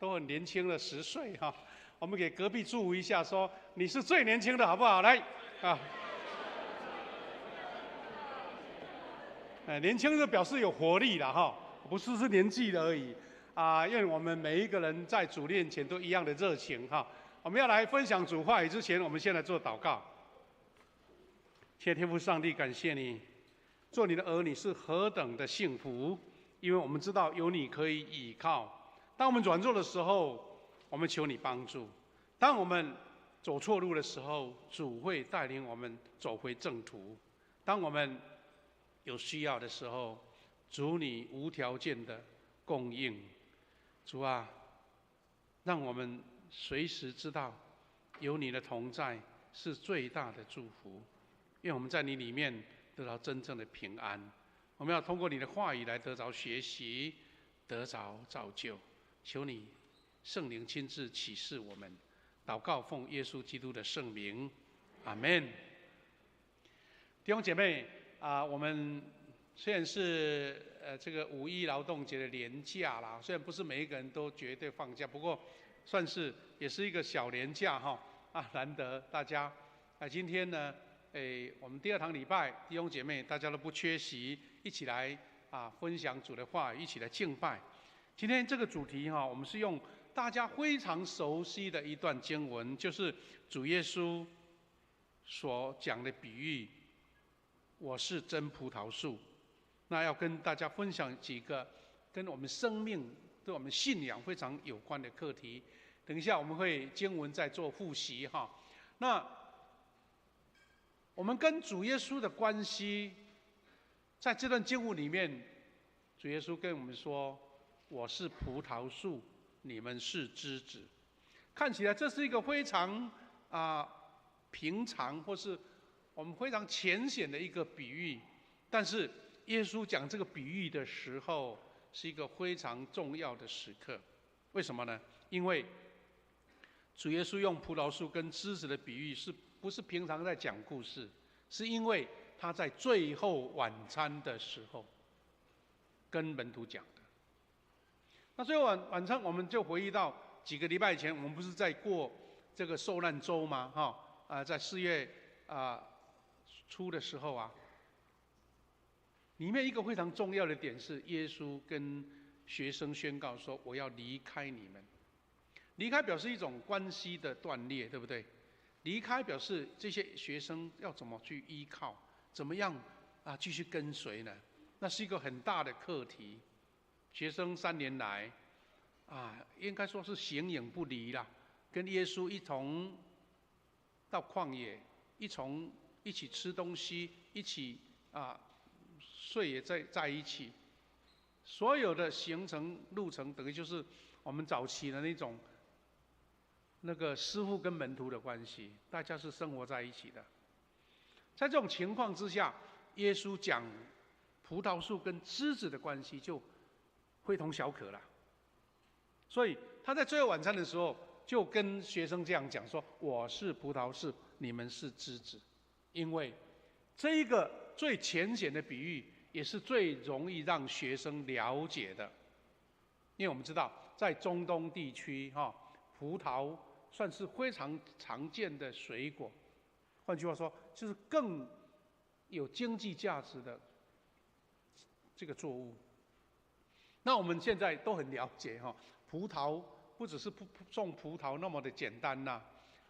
都很年轻了10岁哈。我们给隔壁祝福一下，说你是最年轻的，好不好？来啊！年轻就表示有活力了哈，不是年纪的而已啊。因为我们每一个人在主面前都一样的热情哈。我们要来分享主话语之前，我们先来做祷告。亲爱的天父上帝，感谢你，做你的儿女是何等的幸福，因为我们知道有你可以倚靠。当我们软弱的时候，我们求你帮助；当我们走错路的时候，主会带领我们走回正途；当我们有需要的时候，主你无条件的供应。主啊，让我们随时知道有你的同在是最大的祝福，因为我们在你里面得到真正的平安。我们要通过你的话语来得着学习，得着造就。求你圣灵亲自启示我们，祷告奉耶稣基督的圣名，阿们。弟兄姐妹啊，我们虽然是这个5·1劳动节的连假啦，虽然不是每一个人都绝对放假，不过算是也是一个小连假哈啊，难得大家今天呢，我们第2堂礼拜，弟兄姐妹大家都不缺席，一起来分享主的话语，一起来敬拜。今天这个主题哈，我们是用大家非常熟悉的一段经文，就是主耶稣所讲的比喻，我是真葡萄树。那要跟大家分享几个跟我们生命、跟我们信仰非常有关的课题。等一下我们会经文再做复习哈。那我们跟主耶稣的关系，在这段经文里面，主耶稣跟我们说，我是葡萄树，你们是枝子。看起来这是一个非常平常或是我们非常浅显的一个比喻，但是耶稣讲这个比喻的时候，是一个非常重要的时刻。为什么呢？因为主耶稣用葡萄树跟枝子的比喻，是不是平常在讲故事？是因为他在最后晚餐的时候跟门徒讲的。那最后晚餐，我们就回忆到几个礼拜前，我们不是在过这个受难周吗？在4月初的时候里面一个非常重要的点是，耶稣跟学生宣告说：“我要离开你们。”离开表示一种关系的断裂，对不对？离开表示这些学生要怎么去依靠，怎么样继续跟随呢？那是一个很大的课题。学生3年来应该说是形影不离啦，跟耶稣一同到旷野，一起吃东西，一起睡也在一起。所有的行程路程，等于就是我们早期的那个师父跟门徒的关系，大家是生活在一起的。在这种情况之下，耶稣讲葡萄树跟枝子的关系就非同小可了。所以他在最后晚餐的时候，就跟学生这样讲说：“我是葡萄树，你们是枝子。”因为这一个最浅显的比喻，也是最容易让学生了解的。因为我们知道，在中东地区葡萄算是非常常见的水果，换句话说，就是更有经济价值的这个作物。那我们现在都很了解葡萄不只是种葡萄那么的简单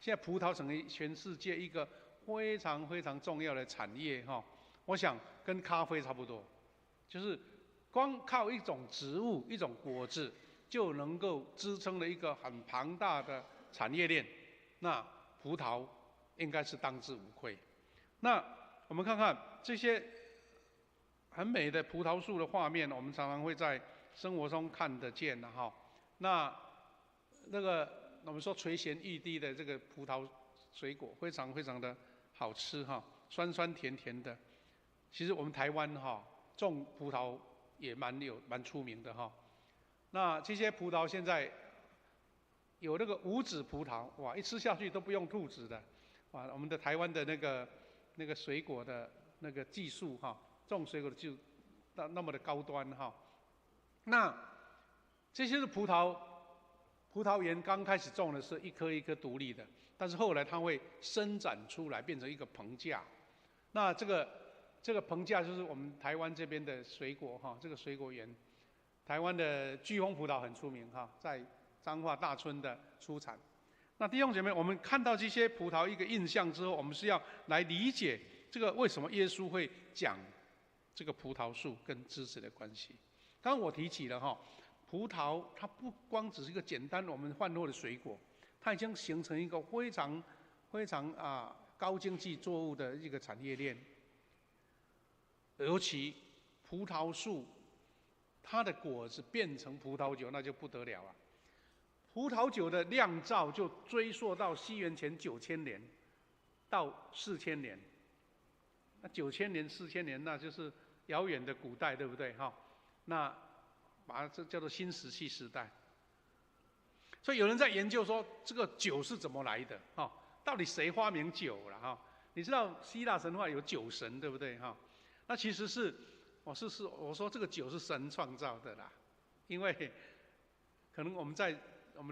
现在葡萄成为全世界一个非常非常重要的产业我想跟咖啡差不多，就是光靠一种植物、一种果子，就能够支撑了一个很庞大的产业链。那葡萄应该是当之无愧。那我们看看这些很美的葡萄树的画面，我们常常会在生活中看得见那个我们说垂涎欲滴的这个葡萄水果，非常非常的好吃酸酸甜甜的。其实我们台湾种葡萄也蛮出名的那这些葡萄现在有那个无籽葡萄，哇，一吃下去都不用吐籽的。我们的台湾的那个水果的那个技术种水果的技术那么的高端那这些的葡萄葡萄园刚开始种的是一棵一棵独立的，但是后来它会伸展出来，变成一个棚架。那这个棚架就是我们台湾这边的水果哈，这个水果园，台湾的巨峰葡萄很出名哈，在彰化大村的出产。那弟兄姐妹，我们看到这些葡萄一个印象之后，我们是要来理解这个为什么耶稣会讲这个葡萄树跟枝子的关系。刚刚我提起了哈。葡萄它不光只是一个简单我们贩售的水果，它已经形成一个非常高经济作物的一个产业链。尤其葡萄树，它的果子变成葡萄酒，那就不得了了。葡萄酒的酿造就追溯到西元前9000年到4000年。那9000年、4000年，那就是遥远的古代，对不对？哈，那把这叫做新石器时代。所以有人在研究说，这个酒是怎么来的？哈，到底谁发明酒了？哈，你知道希腊神话有酒神，对不对？哈，那其实是我说这个酒是神创造的啦，因为可能我们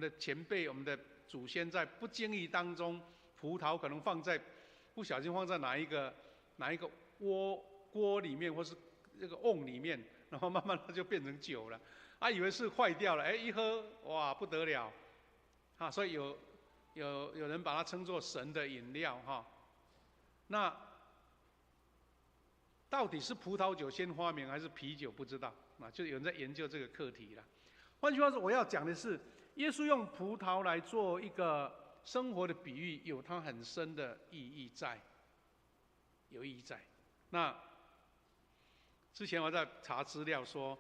的前辈、我们的祖先在不经意当中，葡萄可能不小心放在哪一个锅里面，或是这个瓮里面。然后慢慢它就变成酒了，以为是坏掉了，哎，一喝哇不得了，所以有人把它称作神的饮料哈。那到底是葡萄酒先发明还是啤酒不知道，就有人在研究这个课题了。换句话说，我要讲的是，耶稣用葡萄来做一个生活的比喻，有它很深的意义在，有意义在。那之前我在查资料说，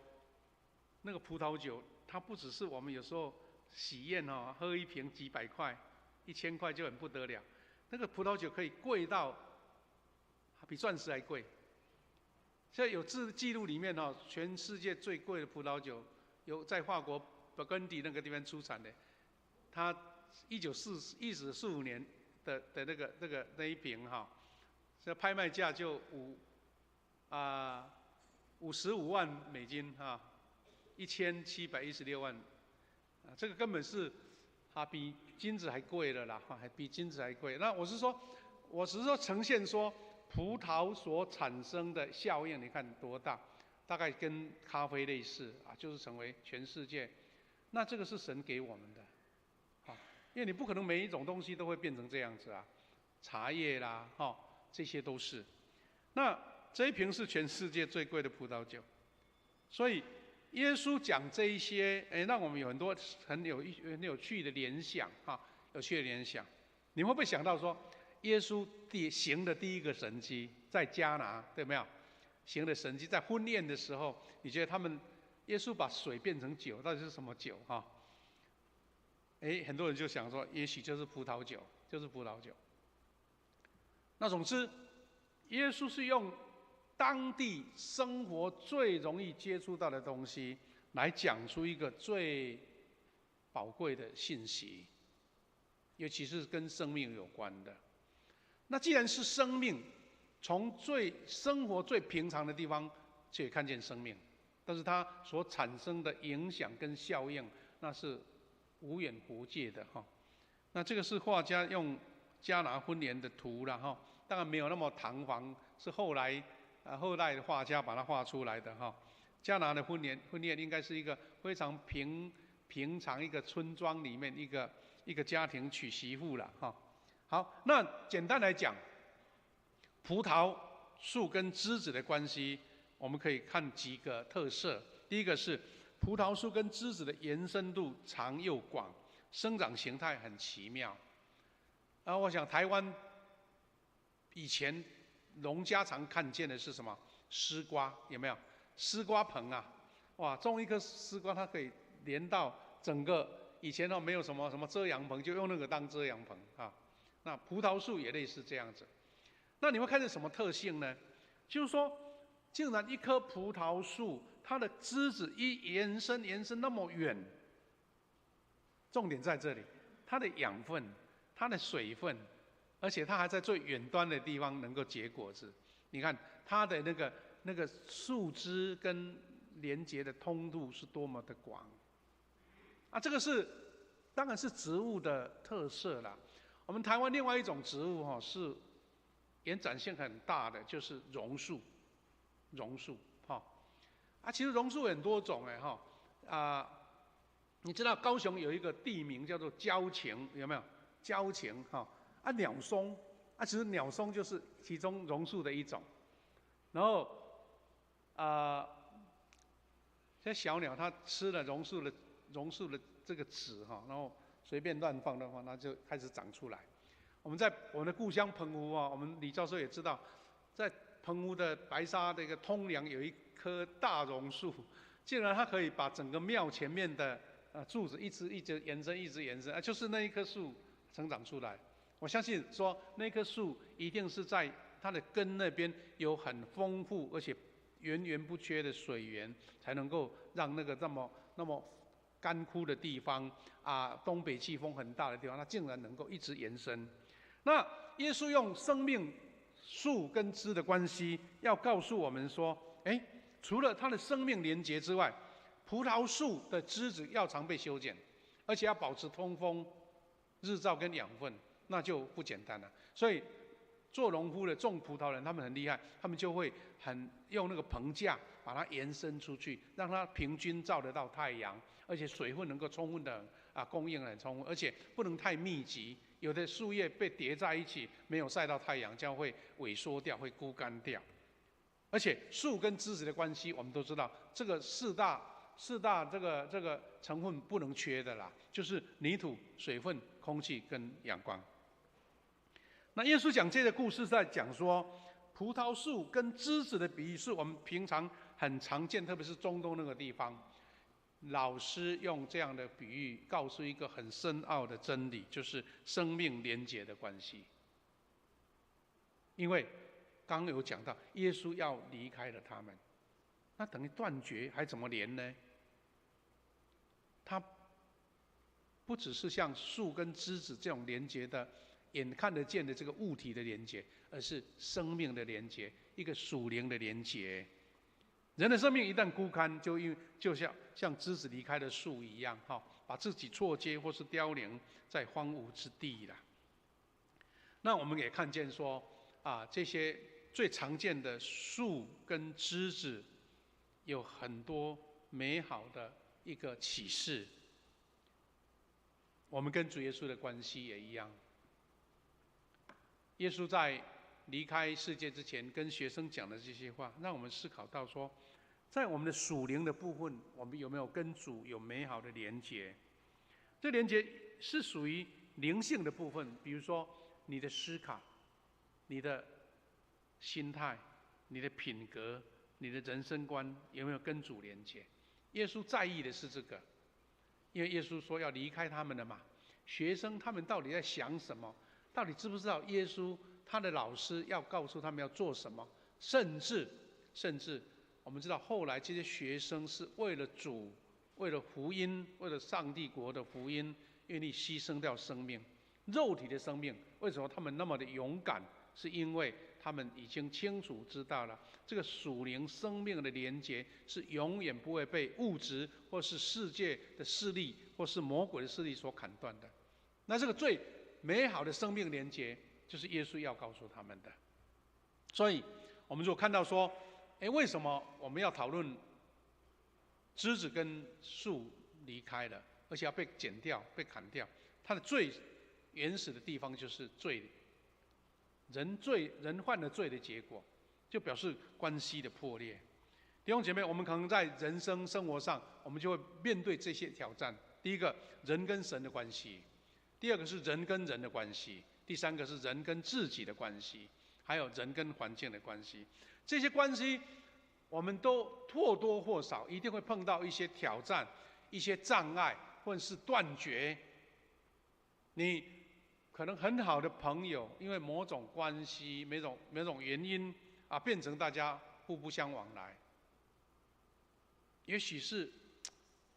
那个葡萄酒它不只是我们有时候喜宴哦，喝一瓶几百块、1000块就很不得了。那个葡萄酒可以贵到比钻石还贵。现在有记录里面哦，全世界最贵的葡萄酒有在法国勃艮第那个地方出产的，它1945年的那一瓶哈，这拍卖价就55万美金哈，1716万，这个根本是比金子还贵了啦，还比金子还贵。那我只是说呈现说葡萄所产生的效应，你看多大，大概跟咖啡类似就是成为全世界。那这个是神给我们的，因为你不可能每一种东西都会变成这样子茶叶啦，这些都是。那这一瓶是全世界最贵的葡萄酒，所以耶稣讲这一些，让我们有很多很有趣的联想有趣的联想。你会不会想到说，耶稣行的第一个神迹在迦拿，对没有？行的神迹在婚宴的时候，你觉得耶稣把水变成酒，到底是什么酒很多人就想说，也许就是葡萄酒，就是葡萄酒。那总之，耶稣是用当地生活最容易接触到的东西，来讲出一个最宝贵的信息，尤其是跟生命有关的。那既然是生命，从生活最平常的地方就可以看见生命，但是它所产生的影响跟效应，那是无远弗届的那这个是画家用迦拿婚宴的图了当然没有那么堂皇，是后代的画家把它画出来的迦拿的婚宴应该是一个非常平常一个村庄里面一个家庭娶媳妇了好，那简单来讲，葡萄树跟枝子的关系，我们可以看几个特色。第一个是葡萄树跟枝子的延伸度长又广，生长形态很奇妙。我想台湾以前农家常看见的是什么？丝瓜，有没有？丝瓜棚哇，种一棵丝瓜，它可以连到整个。以前没有什么遮阳棚，就用那个当遮阳棚那葡萄树也类似这样子。那你会看见什么特性呢？就是说，竟然一棵葡萄树，它的枝子延伸那么远。重点在这里，它的养分、它的水分，而且它还在最远端的地方能够结果子。你看它的那个树枝跟连接的通度是多么的广这个是当然是植物的特色啦。我们台湾另外一种植物哈，是延展性很大的，就是榕树。榕树哈其实榕树很多种哎哈你知道高雄有一个地名叫做蕉情，有没有？蕉情鸟松其实鸟松就是其中榕树的一种。然后像小鸟它吃了榕树的这个籽然后随便乱放的话，它就开始长出来。我们在我们的故乡澎湖我们李教授也知道，在澎湖的白沙的一个通梁有一棵大榕树，竟然它可以把整个庙前面的柱子一直延伸，就是那一棵树成长出来。我相信说那棵树一定是在它的根那边有很丰富而且源源不缺的水源，才能够让那个那么干枯的地方东北季风很大的地方，它竟然能够一直延伸。那耶稣用生命树跟枝的关系，要告诉我们说，除了它的生命连结之外，葡萄树的枝子要常被修剪，而且要保持通风、日照跟养分，那就不简单了。所以做农夫的种葡萄人，他们很厉害，他们就会用那个棚架把它延伸出去，让它平均照得到太阳，而且水分能够充分的供应很充分，而且不能太密集。有的树叶被叠在一起，没有晒到太阳，这样会萎缩掉，会枯干掉。而且树跟枝子的关系，我们都知道，这个四大这个成分不能缺的啦，就是泥土、水分、空气跟阳光。那耶稣讲这个故事在讲说，葡萄树跟枝子的比喻是我们平常很常见，特别是中东那个地方。老师用这样的比喻告诉一个很深奥的真理，就是生命连结的关系。因为刚刚有讲到，耶稣要离开了他们，那等于断绝，还怎么连呢？它不只是像树跟枝子这种连结的眼看得见的这个物体的连结，而是生命的连结，一个属灵的连结。人的生命一旦枯干，就像枝子离开了树一样，把自己错接或是凋零在荒芜之地了。那我们也看见说，这些最常见的树跟枝子，有很多美好的一个启示。我们跟主耶稣的关系也一样。耶稣在离开世界之前，跟学生讲的这些话，让我们思考到说，在我们的属灵的部分，我们有没有跟主有美好的连结？这连结是属于灵性的部分，比如说你的思考、你的心态、你的品格、你的人生观有没有跟主连结？耶稣在意的是这个，因为耶稣说要离开他们了嘛。学生他们到底在想什么？到底知不知道耶稣他的老师要告诉他们要做什么？甚至我们知道后来这些学生是为了主、为了福音、为了上帝国的福音，愿意牺牲掉生命，肉体的生命。为什么他们那么的勇敢？是因为他们已经清楚知道了，这个属灵生命的连结是永远不会被物质或是世界的势力或是魔鬼的势力所砍断的。那这个最美好的生命连结，就是耶稣要告诉他们的。所以我们如果看到说，为什么我们要讨论枝子跟树离开了，而且要被剪掉、被砍掉？它的最原始的地方就是罪，人犯了罪的结果，就表示关系的破裂。弟兄姐妹，我们可能在人生生活上，我们就会面对这些挑战。第一个，人跟神的关系；第二个是人跟人的关系；第三个是人跟自己的关系，还有人跟环境的关系。这些关系，我们都或多或少一定会碰到一些挑战、一些障碍，或者是断绝。你可能很好的朋友，因为某种关系、某种原因变成大家互不相往来。也许是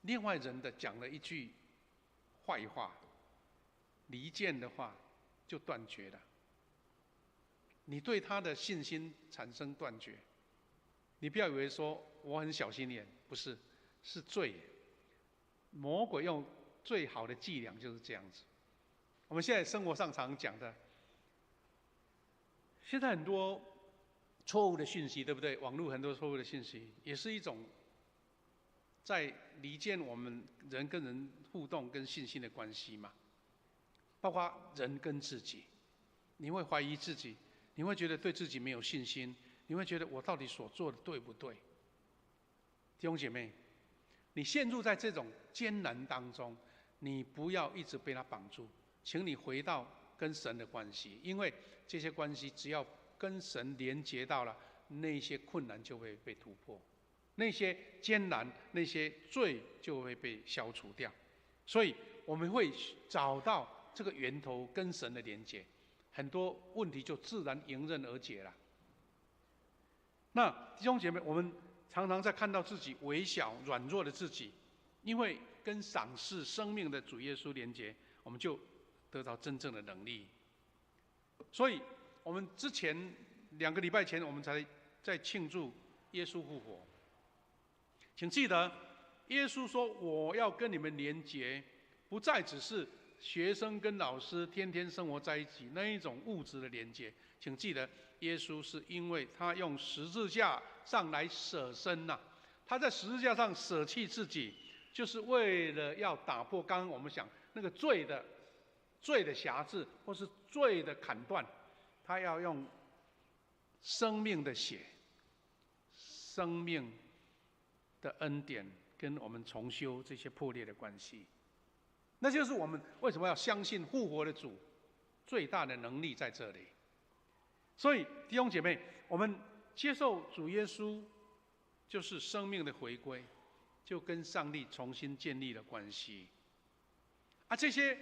另外人的讲了一句坏话、离间的话，就断绝了。你对他的信心产生断绝。你不要以为说我很小心眼，不是，是罪。魔鬼用最好的伎俩就是这样子。我们现在生活上常讲的，现在很多错误的讯息，对不对？网络很多错误的讯息，也是一种在离间我们人跟人互动跟信心的关系嘛。包括人跟自己，你会怀疑自己，你会觉得对自己没有信心，你会觉得我到底所做的对不对？弟兄姐妹，你陷入在这种艰难当中，你不要一直被它绑住，请你回到跟神的关系，因为这些关系只要跟神连结到了，那些困难就会被突破，那些艰难、那些罪就会被消除掉。所以我们会找到这个源头跟神的连结，很多问题就自然迎刃而解了。那弟兄姐妹，我们常常在看到自己微小软弱的自己，因为跟赏赐生命的主耶稣连结，我们就得到真正的能力。所以我们之前2个礼拜前，我们才在庆祝耶稣复活。请记得，耶稣说：“我要跟你们连结，不再只是学生跟老师天天生活在一起那一种物质的连结。”请记得，耶稣是因为他用十字架上来舍身呐，他在十字架上舍弃自己，就是为了要打破刚刚我们想那个罪的辖制，或是罪的砍断，他要用生命的血、生命的恩典跟我们重修这些破裂的关系。那就是我们为什么要相信复活的主最大的能力在这里。所以弟兄姐妹，我们接受主耶稣，就是生命的回归，就跟上帝重新建立了关系。这些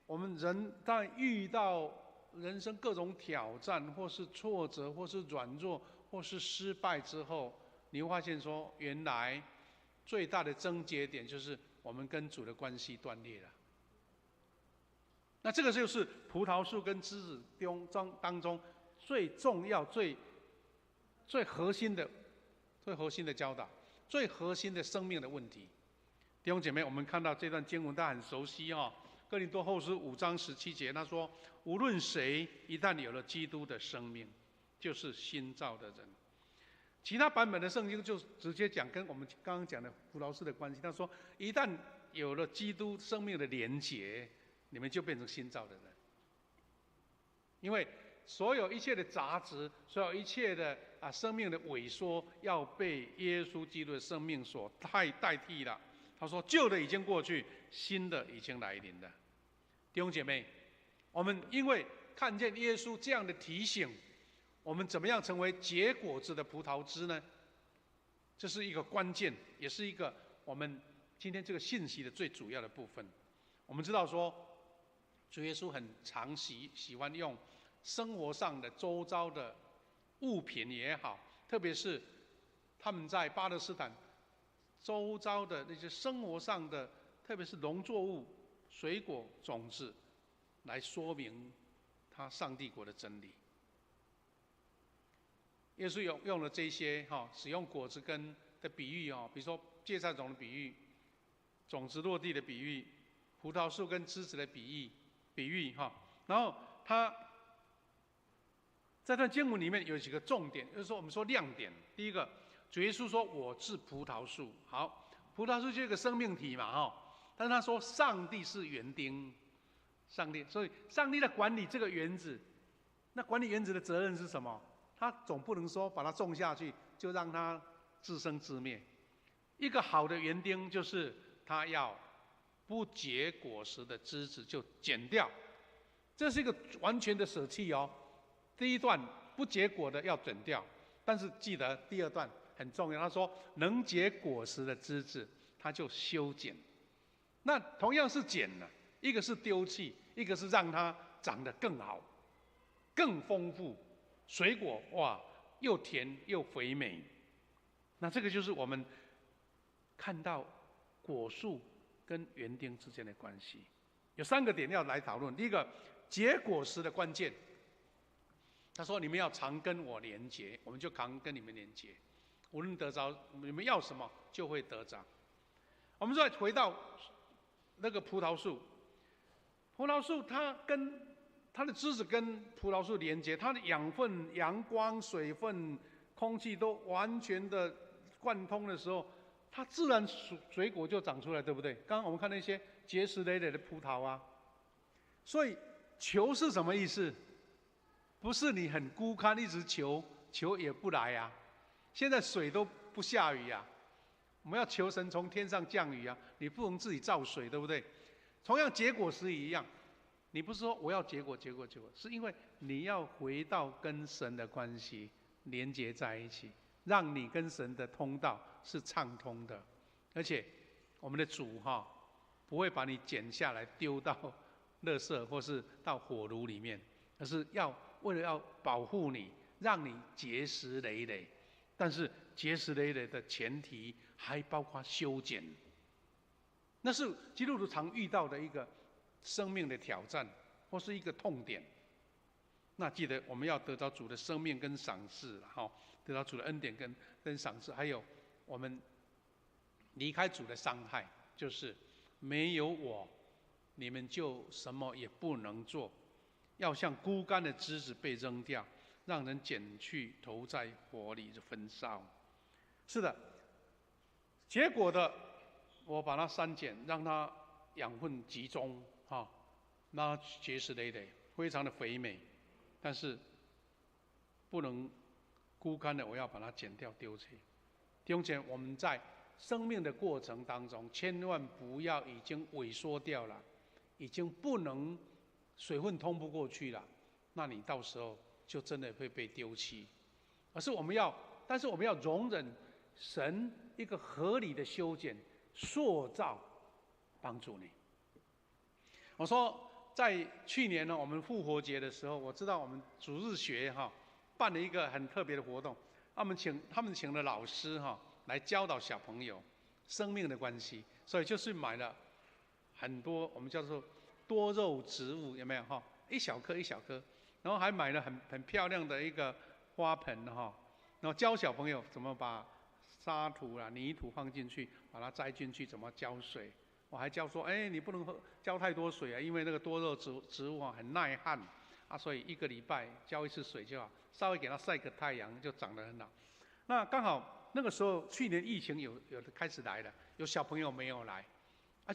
我们人当然遇到人生各种挑战，或是挫折，或是软弱，或是失败之后，你会发现说，原来最大的症结点就是我们跟主的关系断裂了。那这个就是葡萄树跟枝子当中最重要、最核心的教导，最核心的生命的问题。弟兄姐妹，我们看到这段经文，大家很熟悉哥林多后书5章17节，他说：“无论谁一旦有了基督的生命，就是新造的人。”其他版本的圣经就直接讲跟我们刚刚讲的葡萄树的关系。他说：“一旦有了基督生命的连结，你们就变成新造的人。”因为所有一切的杂质，所有一切的生命的萎缩，要被耶稣基督的生命所代替了。他说：“旧的已经过去，新的已经来临了。”弟兄姐妹，我们因为看见耶稣这样的提醒，我们怎么样成为结果子的葡萄枝呢？这是一个关键，也是一个我们今天这个信息的最主要的部分。我们知道说，主耶稣很常喜欢用生活上的周遭的物品也好，特别是他们在巴勒斯坦周遭的那些生活上的，特别是农作物、水果、种子，来说明他上帝国的真理。耶稣用了这些使用果子根的比喻比如说芥菜种的比喻、种子落地的比喻、葡萄树跟枝子的比喻然后他在这段经文里面有几个重点，就是说我们说亮点。第一个，主耶稣说：“我是葡萄树。”好，葡萄树就是一个生命体嘛但是他说上帝是园丁，所以上帝在管理这个园子。那管理园子的责任是什么？他总不能说把它种下去就让它自生自灭。一个好的园丁就是他要不结果实的枝子就剪掉，这是一个完全的舍弃第一段不结果的要剪掉，但是记得第二段很重要，他说能结果实的枝子他就修剪。那同样是剪了，一个是丢弃，一个是让它长得更好、更丰富，水果又甜又肥美。那这个就是我们看到果树跟园丁之间的关系。有3个点要来讨论。第一个，结果实的关键。他说：“你们要常跟我连结，我们就常跟你们连结。无论得着你们要什么，就会得着。”我们再回到那个葡萄树，葡萄树它的枝子跟葡萄树连接，它的养分、阳光、水分、空气都完全的贯通的时候，它自然水果就长出来，对不对？刚刚我们看那些结实累累的葡萄啊，所以求是什么意思？不是你很孤单一直求也不来啊。现在水都不下雨啊，我们要求神从天上降雨啊，你不能自己造水，对不对？同样结果是一样，你不是说我要结果，是因为你要回到跟神的关系连接在一起，让你跟神的通道是畅通的，而且我们的主不会把你剪下来丢到垃圾或是到火炉里面，而是为了要保护你，让你结实累累。但是结实累累的前提还包括修剪，那是基督徒常遇到的一个生命的挑战，或是一个痛点。那记得我们要得到主的生命跟赏赐，得到主的恩典跟赏赐，还有我们离开主的伤害，就是没有我，你们就什么也不能做。要像枯干的枝子被扔掉，让人捡去投在火里焚烧。是的，结果的我把它删减，让它养分集中，让它结实累累，非常的肥美。但是不能枯干的，我要把它剪掉丢弃。弟兄姐妹，我们在生命的过程当中，千万不要已经萎缩掉了，已经不能水分通不过去了，那你到时候就真的会被丢弃。但是我们要容忍神一个合理的修剪、塑造，帮助你。我说，在去年呢，我们复活节的时候，我知道我们主日学办了一个很特别的活动，他们请了老师来教导小朋友生命的关系，所以就是买了很多我们叫做多肉植物，有没有一小颗一小颗，然后还买了很漂亮的一个花盆然后教小朋友怎么把沙土泥土放进去，把它栽进去，怎么浇水。我还教说，你不能浇太多水啊，因为那个多肉植物很耐旱所以1个礼拜浇1次水就好，稍微给它晒个太阳就长得很好。那刚好那个时候去年疫情有的开始来了，有小朋友没有来，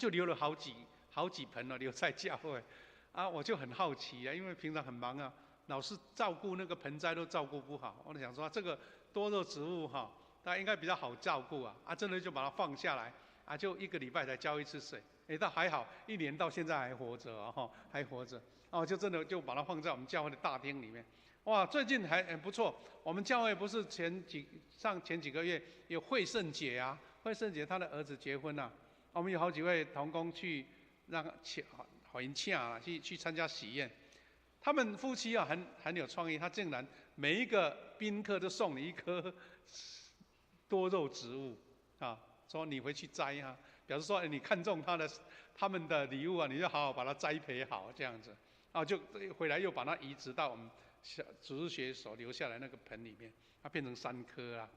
就留了好几盆留在教会我就很好奇因为平常很忙老是照顾那个盆栽都照顾不好，我就想说这个多肉植物它应该比较好照顾真的就把它放下来就1个礼拜才浇1次水，倒还好1年到现在还活着还活着就真的就把它放在我们教会的大厅里面。哇，最近还很不错，我们教会不是前几个月有惠圣节惠圣节他的儿子结婚我们有好几位同工去让好迎请去参加喜宴。他们夫妻很有创意，他竟然每一个宾客都送你1棵多肉植物说你回去摘表示说你看中他们的礼物你就好好把它栽培好这样子就回来又把它移植到我们主日学所留下来那个盆里面，它变成3棵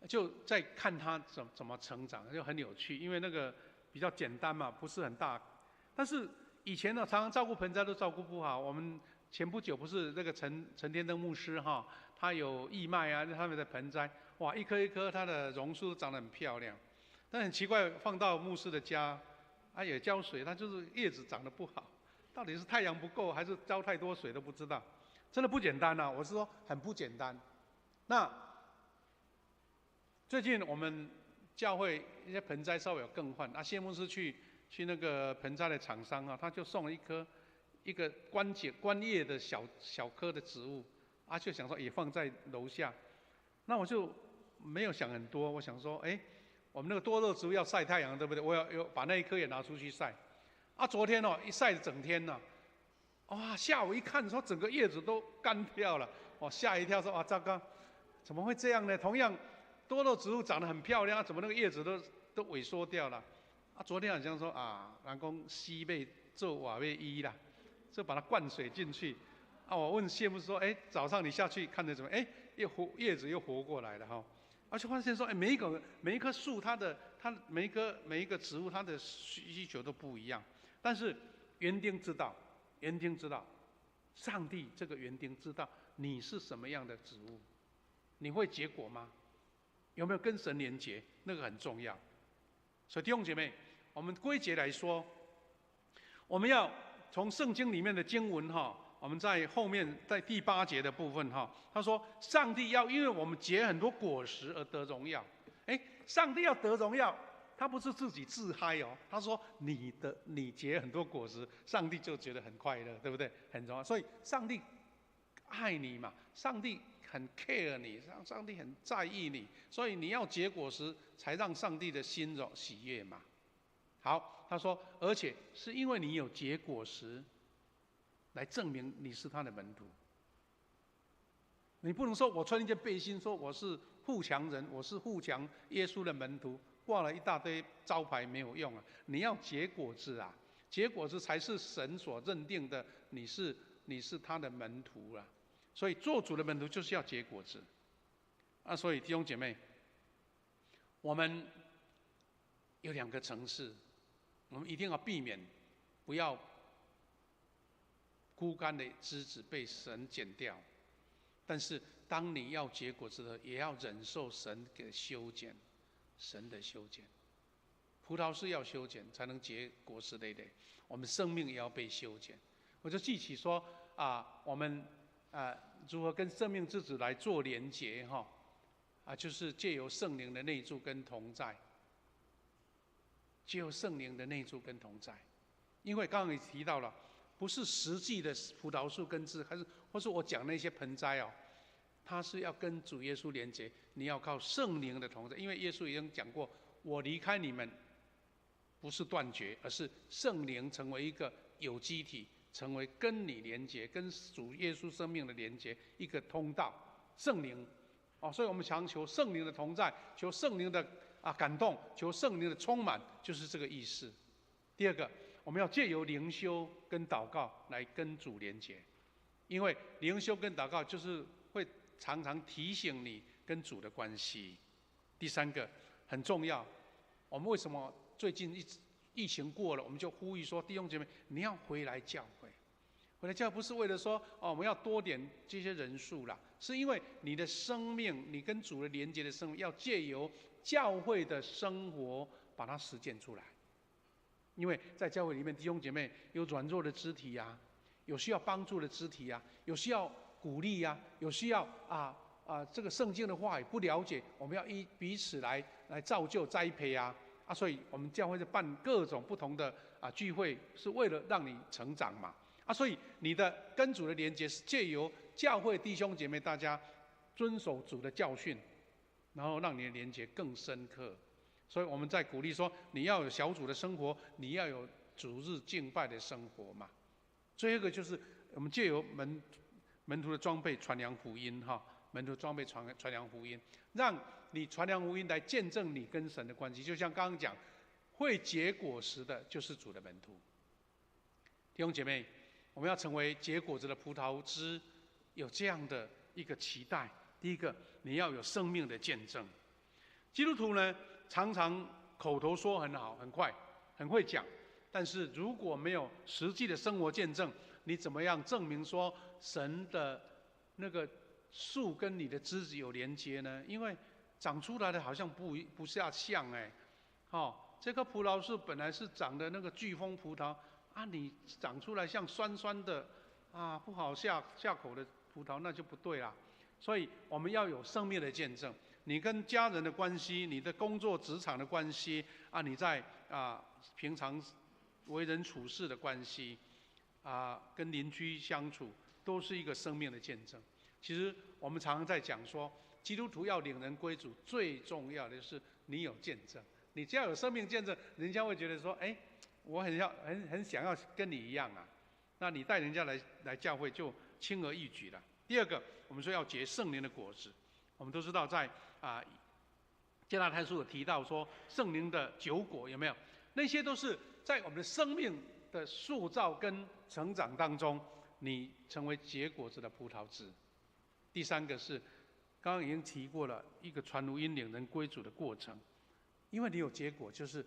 就在看它怎么成长，就很有趣，因为那个比较简单嘛，不是很大。但是以前常常照顾盆栽都照顾不好。我们前不久不是那个陈天登牧师他有义卖他们的盆栽，哇，一棵一棵它的榕树都长得很漂亮。但很奇怪，放到牧师的家也浇水，它就是叶子长得不好，到底是太阳不够还是浇太多水都不知道，真的不简单我是说很不简单。那最近我们教会一些盆栽稍微有更换谢牧师去那个盆栽的厂商他就送了一个观叶的小棵的植物就想说也放在楼下。那我就没有想很多，我想说我们那个多肉植物要晒太阳，对不对？我要把那一棵也拿出去晒昨天一晒整天哇，下午一看说整个叶子都干掉了，吓一跳说糟糕，怎么会这样呢？同样多肉植物长得很漂亮怎么那个叶子都萎缩掉了昨天好像说人讲西贝做瓦贝伊啦，就把它灌水进去我问谢牧师说早上你下去看着怎么叶子又活过来了就发现说每一棵树它它每一个植物它的需求都不一样。但是园丁知道，上帝这个园丁知道你是什么样的植物，你会结果吗？有没有跟神连结？那个很重要。所以弟兄姐妹，我们归结来说，我们要从圣经里面的经文我们在后面在第8节的部分他说上帝要因为我们结很多果实而得荣耀。上帝要得荣耀，他不是自己自嗨他说你结很多果实，上帝就觉得很快乐，对不对？很重要。所以上帝爱你嘛，上帝很 care 你，上帝很在意你，所以你要结果实，才让上帝的心喜悦嘛。好，他说，而且是因为你有结果实，来证明你是他的门徒。你不能说我穿一件背心，说我是富强人，我是富强耶稣的门徒，挂了一大堆招牌没有用啊！你要结果子啊，结果子才是神所认定的，你是他的门徒啊。所以做主的门徒就是要结果子所以弟兄姐妹，我们有2个层次，我们一定要避免，不要枯干的枝子被神剪掉。但是当你要结果子的时候，也要忍受神的修剪，神的修剪。葡萄是要修剪才能结果实累累，我们生命也要被修剪。我就记起说我们如何跟生命之子来做连结就是借由圣灵的内住跟同在，借由圣灵的内住跟同在。因为刚刚也提到了，不是实际的葡萄树根枝，或是我讲那些盆栽它是要跟主耶稣连结，你要靠圣灵的同在。因为耶稣已经讲过，我离开你们不是断绝，而是圣灵成为一个有机体，成为跟你连结，跟主耶稣生命的连结，一个通道。圣灵所以我们强求圣灵的同在，求圣灵的感动，求圣灵的充满，就是这个意思。第2个，我们要借由灵修跟祷告来跟主连结，因为灵修跟祷告就是会常常提醒你跟主的关系。第3个很重要，我们为什么最近疫情过了，我们就呼吁说，弟兄姐妹，你要回来教会。回来教会不是为了说我们要多点这些人数啦，是因为你的生命，你跟主的连结的生命，要借由教会的生活把它实践出来。因为在教会里面，弟兄姐妹有软弱的肢体有需要帮助的肢体有需要鼓励有需要这个圣经的话语不了解，我们要彼此来造就栽培所以我们教会就办各种不同的聚会，是为了让你成长嘛所以你的跟主的连结是借由教会弟兄姐妹大家遵守主的教训，然后让你的连结更深刻。所以我们在鼓励说，你要有小组的生活，你要有主日敬拜的生活嘛。最后一个就是我们借由门徒的装备传扬福音门徒装备传扬福音，让你传扬福音来见证你跟神的关系。就像刚刚讲，会结果实的就是主的门徒。弟兄姐妹，我们要成为结果子的葡萄枝，有这样的一个期待。第一个，你要有生命的见证。基督徒呢，常常口头说很好、很快、很会讲，但是如果没有实际的生活见证，你怎么样证明说神的那个树跟你的枝子有连接呢？因为长出来的好像不像这棵葡萄树本来是长的那个巨峰葡萄你长出来像酸酸的不好下口的葡萄，那就不对啦。所以我们要有生命的见证。你跟家人的关系，你的工作职场的关系你在平常为人处事的关系跟邻居相处，都是一个生命的见证。其实我们常常在讲说，基督徒要领人归主，最重要的是你有见证。你只要有生命见证，人家会觉得说，我很想要跟你一样那你带人家来教会就轻而易举了。第2个，我们说要结圣灵的果子。我们都知道在加拉太书有提到说圣灵的9果，有没有？那些都是在我们的生命的塑造跟成长当中，你成为结果子的葡萄枝。第3个是刚刚已经提过了，一个传福音领人归主的过程。因为你有结果，就是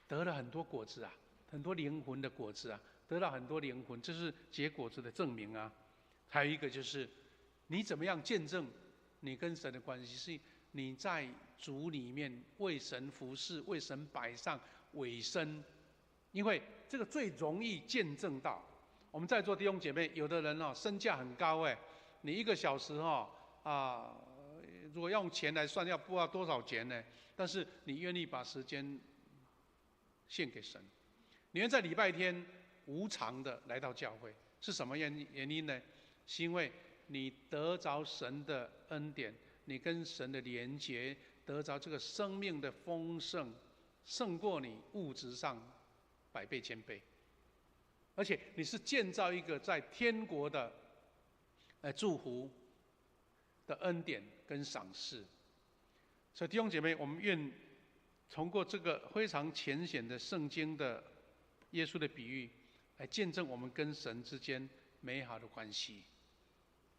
得了很多果子啊，很多灵魂的果子啊，得到很多灵魂，这是结果子的证明啊。还有一个就是，你怎么样见证你跟神的关系？是你在主里面为神服侍，为神摆上委身，因为这个最容易见证到。我们在座弟兄姐妹，有的人哦身价很高哎，你1个小时如果用钱来算，不知道多少钱呢？但是你愿意把时间献给神，你愿在礼拜天无偿的来到教会，是什么原因呢？是因为你得着神的恩典，你跟神的连结，得着这个生命的丰盛，胜过你物质上100倍、1000倍。而且你是建造一个在天国的祝福的恩典跟赏赐。所以弟兄姐妹，我们愿通过这个非常浅显的圣经的耶稣的比喻，来见证我们跟神之间美好的关系。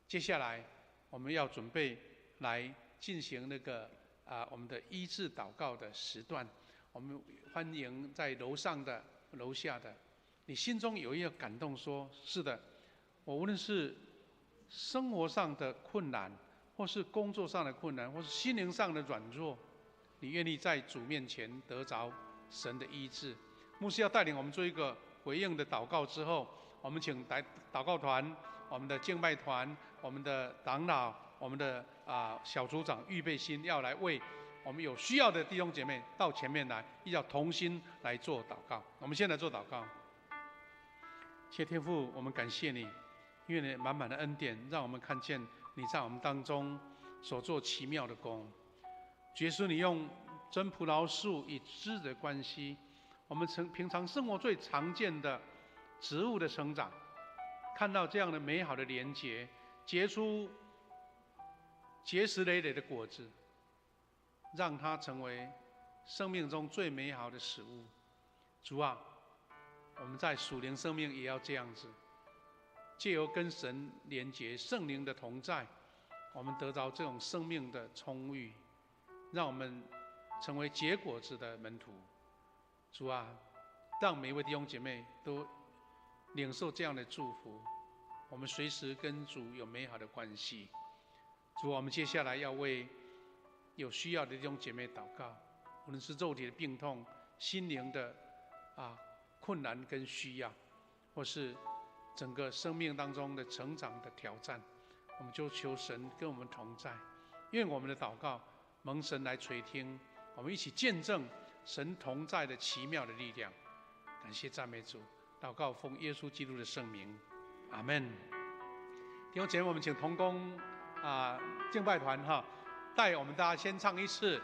接下来我们要准备来进行那个我们的医治祷告的时段。我们欢迎在楼上的、楼下的，你心中有一个感动说，是的，我无论是生活上的困难，或是工作上的困难，或是心灵上的软弱，你愿意在主面前得着神的医治。牧师要带领我们做一个回应的祷告之后，我们请祷告团、我们的敬拜团、我们的长老、我们的小组长预备心，要来为我们有需要的弟兄姐妹到前面来，一要同心来做祷告。我们先来做祷告。谢天父，我们感谢你，因为你满满的恩典，让我们看见你在我们当中所做奇妙的工。耶稣，你用真葡萄树与枝的关系，我们平常生活最常见的植物的成长，看到这样的美好的连结，结出结实累累的果子，让它成为生命中最美好的食物。主啊，我们在属灵生命也要这样子，藉由跟神连结、圣灵的同在，我们得到这种生命的充裕，让我们成为结果子的门徒。主啊，让每一位弟兄姐妹都领受这样的祝福，我们随时跟主有美好的关系。主，我们接下来要为有需要的弟兄姐妹祷告，无论是肉体的病痛、心灵的困难跟需要，或是整个生命当中的成长的挑战，我们就求神跟我们同在，愿我们的祷告蒙神来垂听，我们一起见证神同在的奇妙的力量。感谢赞美主，祷告奉耶稣基督的圣名，阿们。弟兄姐妹，我们请同工敬拜团带我们大家先唱一次